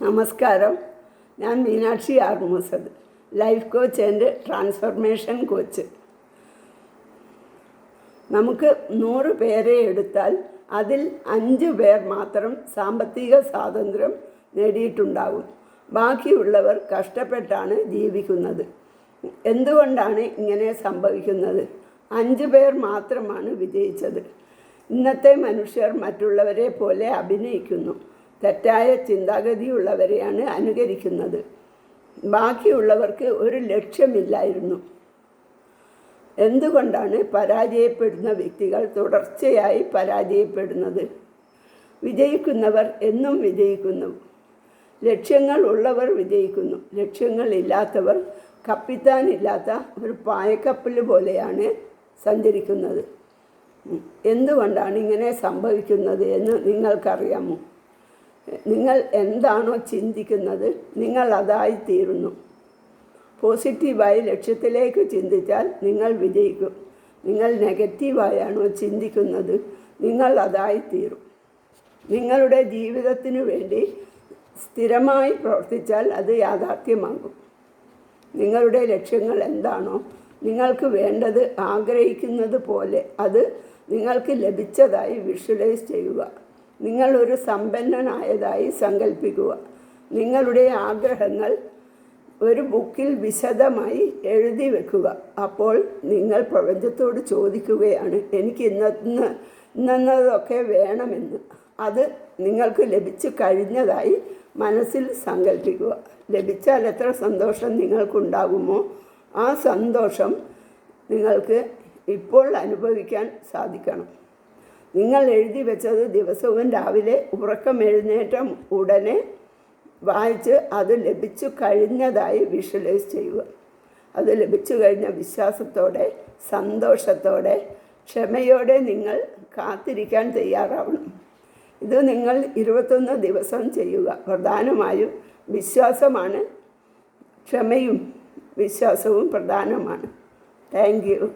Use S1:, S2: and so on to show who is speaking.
S1: നമസ്കാരം. ഞാൻ Meenakshi R Moosath, life coach and transformation coach. നമുക്ക് 100 പേരെ എടുത്താൽ അതിൽ 5 പേർ മാത്രം സാമ്പത്തിക സ്വാതന്ത്ര്യം നേടിയിട്ടുണ്ടാകും. ബാക്കിയുള്ളവർ കഷ്ടപ്പെട്ടാണ് ജീവിക്കുന്നത്. എന്തുകൊണ്ടാണ് ഇങ്ങനെ സംഭവിക്കുന്നത്? 5 പേർ മാത്രമാണ് വിജയിച്ചത്. ഇന്നത്തെ മനുഷ്യർ മറ്റുള്ളവരെ പോലെ അഭിനയിക്കുന്നു. തെറ്റായ ചിന്താഗതിയുള്ളവരെയാണ് അനുകരിക്കുന്നത്. ബാക്കിയുള്ളവർക്ക് ഒരു ലക്ഷ്യമില്ലായിരുന്നു. എന്തുകൊണ്ടാണ് പരാജയപ്പെടുന്ന വ്യക്തികൾ തുടർച്ചയായി പരാജയപ്പെടുന്നത്? വിജയിക്കുന്നവർ എന്നും വിജയിക്കുന്നു. ലക്ഷ്യങ്ങൾ ഉള്ളവർ വിജയിക്കുന്നു. ലക്ഷ്യങ്ങളില്ലാത്തവർ കപ്പിത്താനില്ലാത്ത ഒരു പായക്കപ്പൽ പോലെയാണ് സഞ്ചരിക്കുന്നത്. എന്തുകൊണ്ടാണ് ഇങ്ങനെ സംഭവിക്കുന്നത് എന്ന് നിങ്ങൾക്കറിയാമോ? നിങ്ങൾ എന്താണോ ചിന്തിക്കുന്നത്, നിങ്ങൾ അതായിത്തീരുന്നു. പോസിറ്റീവായി ലക്ഷ്യത്തിലേക്ക് ചിന്തിച്ചാൽ നിങ്ങൾ വിജയിക്കും. നിങ്ങൾ നെഗറ്റീവായാണോ ചിന്തിക്കുന്നത്, നിങ്ങൾ അതായിത്തീരും. നിങ്ങളുടെ ജീവിതത്തിനു വേണ്ടി സ്ഥിരമായി പ്രവർത്തിച്ചാൽ അത് യാഥാർത്ഥ്യമാകും. നിങ്ങളുടെ ലക്ഷ്യങ്ങൾ എന്താണോ നിങ്ങൾക്ക് വേണ്ടത്, ആഗ്രഹിക്കുന്നത് പോലെ അത് നിങ്ങൾക്ക് ലഭിച്ചതായി വിഷ്വലൈസ് ചെയ്യുക. നിങ്ങളൊരു സമ്പന്നനായതായി സങ്കല്പിക്കുക. നിങ്ങളുടെ ആഗ്രഹങ്ങൾ ഒരു ബുക്കിൽ വിശദമായി എഴുതി വെക്കുക. അപ്പോൾ നിങ്ങൾ പ്രപഞ്ചത്തോട് ചോദിക്കുകയാണ്, എനിക്ക് ഇന്നതൊക്കെ വേണമെന്ന്. അത് നിങ്ങൾക്ക് ലഭിച്ചു കഴിഞ്ഞതായി മനസ്സിൽ സങ്കല്പിക്കുക. ലഭിച്ചാൽ എത്ര സന്തോഷം നിങ്ങൾക്കുണ്ടാകുമോ, ആ സന്തോഷം നിങ്ങൾക്ക് ഇപ്പോൾ അനുഭവിക്കാൻ സാധിക്കണം. നിങ്ങൾ എഴുതി വെച്ചത് ദിവസവും രാവിലെ ഉറക്കമെഴുന്നേറ്റ ഉടനെ വായിച്ച് അത് ലഭിച്ചു കഴിഞ്ഞതായി വിഷ്വലൈസ് ചെയ്യുക. അത് ലഭിച്ചു കഴിഞ്ഞ വിശ്വാസത്തോടെ, സന്തോഷത്തോടെ, ക്ഷമയോടെ നിങ്ങൾ കാത്തിരിക്കാൻ തയ്യാറാവണം. ഇത് നിങ്ങൾ 21 ദിവസം ചെയ്യുക. പ്രധാനമായും വിശ്വാസമാണ്. ക്ഷമയും വിശ്വാസവും പ്രധാനമാണ്. Thank you.